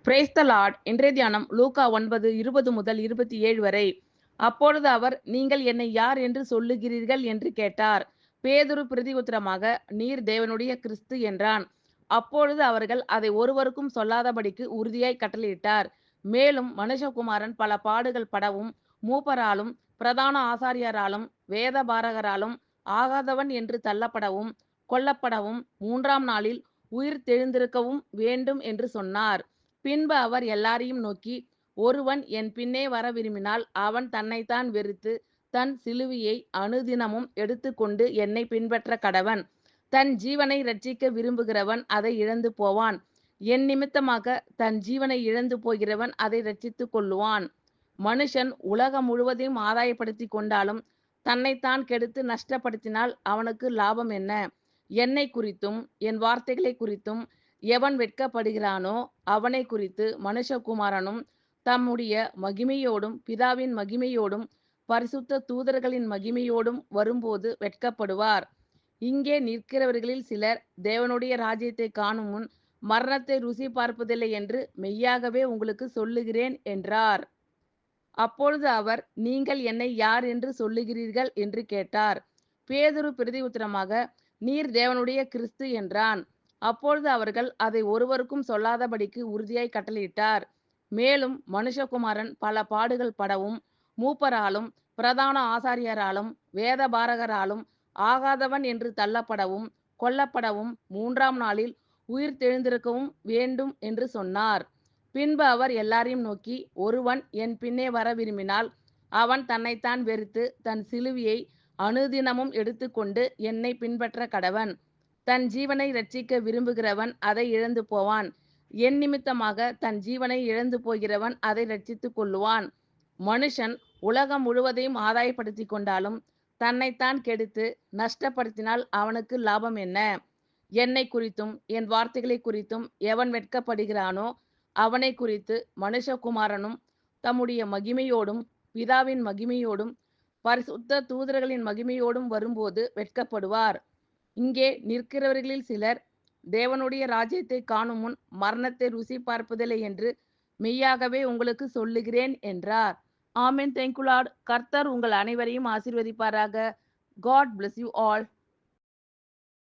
Praise the Lord. இன்றைய தியானம் லூக்கா 9:20 முதல் 27 வரை. அப்பொழுது அவர், நீங்கள் என்னை யார் என்று சொல்லுகிறீர்கள் என்று கேட்டார். பேதுரு பிரதியுத்தரமாக, நீர் தேவனுடைய கிறிஸ்து என்றான். அப்பொழுது அவர்கள் அதை ஒருவருக்கும் சொல்லாதபடிக்கு உறுதியாய் கட்டளையிட்டார். மேலும் மனுஷகுமாரன் பல பாடுகள் படவும், மூப்பராலும் பிரதான ஆசாரியராலும் வேதபாரகராலும் ஆகாதவன் என்று தள்ளப்படவும், கொல்லப்படவும், 3ஆம் நாளில் உயிர் தெழுந்திருக்கவும் வேண்டும் என்று சொன்னார். பின்பு அவர் எல்லாரையும் நோக்கி, ஒருவன் என் பின்னே வர விரும்பினால் அவன் தன்னைத்தான் வெறுத்து தன் சிலுவையை அனுதினமும் எடுத்துக்கொண்டு என்னை பின்பற்ற கடவன். தன் ஜீவனை இரட்சிக்க விரும்புகிறவன் அதை இழந்து போவான். என் நிமித்தமாக தன் ஜீவனை இழந்து போகிறவன் அதை இரட்சித்துக் கொள்ளுவான். மனுஷன் உலகம் முழுவதையும் ஆதாயப்படுத்தி கொண்டாலும் தன்னைத்தான் கெடுத்து நஷ்டப்படுத்தினால் அவனுக்கு லாபம் என்ன? என்னை குறித்தும் என் வார்த்தைகளை குறித்தும் எவன் வெட்கப்படுகிறானோ அவனை குறித்து மனுஷகுமாரனும் தம்முடைய மகிமையோடும் பிதாவின் மகிமையோடும் பரிசுத்த தூதர்களின் மகிமையோடும் வரும்போது வெட்கப்படுவார். இங்கே நிற்கிறவர்களில் சிலர் தேவனுடைய ராஜ்யத்தை காணும் முன் மரணத்தை ருசி பார்ப்பதில்லை என்று மெய்யாகவே உங்களுக்கு சொல்லுகிறேன் என்றார். அப்பொழுது அவர், நீங்கள் என்னை யார் என்று சொல்லுகிறீர்கள் என்று கேட்டார். பேதுரு பிரதியுத்தரமாக, நீர் தேவனுடைய கிறிஸ்து என்றான். அப்பொழுது அவர்கள் அதை ஒருவருக்கும் சொல்லாதபடிக்கு உறுதியாய் கட்டளையிட்டார். மேலும் மனுஷகுமாரன் பல பாடுகள் படவும், மூப்பராலும் பிரதான ஆசாரியராலும் வேதபாரகராலும் ஆகாதவன் என்று தள்ளப்படவும், கொல்லப்படவும், 3ஆம் நாளில் உயிர் தெழுந்திருக்கவும் வேண்டும் என்று சொன்னார். பின்பு அவர் எல்லாரையும் நோக்கி, ஒருவன் என் பின்னே வர விரும்பினால் அவன் தன்னைத்தான் வெறுத்து தன் சிலுவையை அனுதினமும் எடுத்துக்கொண்டு என்னை பின்பற்ற கடவன். தன் ஜீவனை இரட்சிக்க விரும்புகிறவன் அதை இழந்து போவான். என் நிமித்தமாக தன் ஜீவனை இழந்து போகிறவன் அதை இரட்சித்துக் கொள்ளுவான். மனுஷன் உலகம் முழுவதையும் ஆதாயப்படுத்தி கொண்டாலும் தன்னைத்தான் கெடுத்து நஷ்டப்படுத்தினால் அவனுக்கு லாபம் என்ன? என்னை குறித்தும் என் வார்த்தைகளை குறித்தும் எவன் வெட்கப்படுகிறானோ அவனை குறித்து மனுஷகுமாரனும் தம்முடைய மகிமையோடும் பிதாவின் மகிமையோடும் பரிசுத்த தூதர்களின் மகிமையோடும் வரும்போது வெட்கப்படுவார். இங்கே நிற்கிறவர்களில் சிலர் தேவனுடைய ராஜ்யத்தை காணும் முன் மரணத்தை ருசி பார்ப்பதில்லை என்று மெய்யாகவே உங்களுக்கு சொல்லுகிறேன் என்றார். ஆமென். Thank you Lord. கர்த்தர் உங்கள் அனைவரையும் ஆசீர்வதிப்பாராக. God bless you all.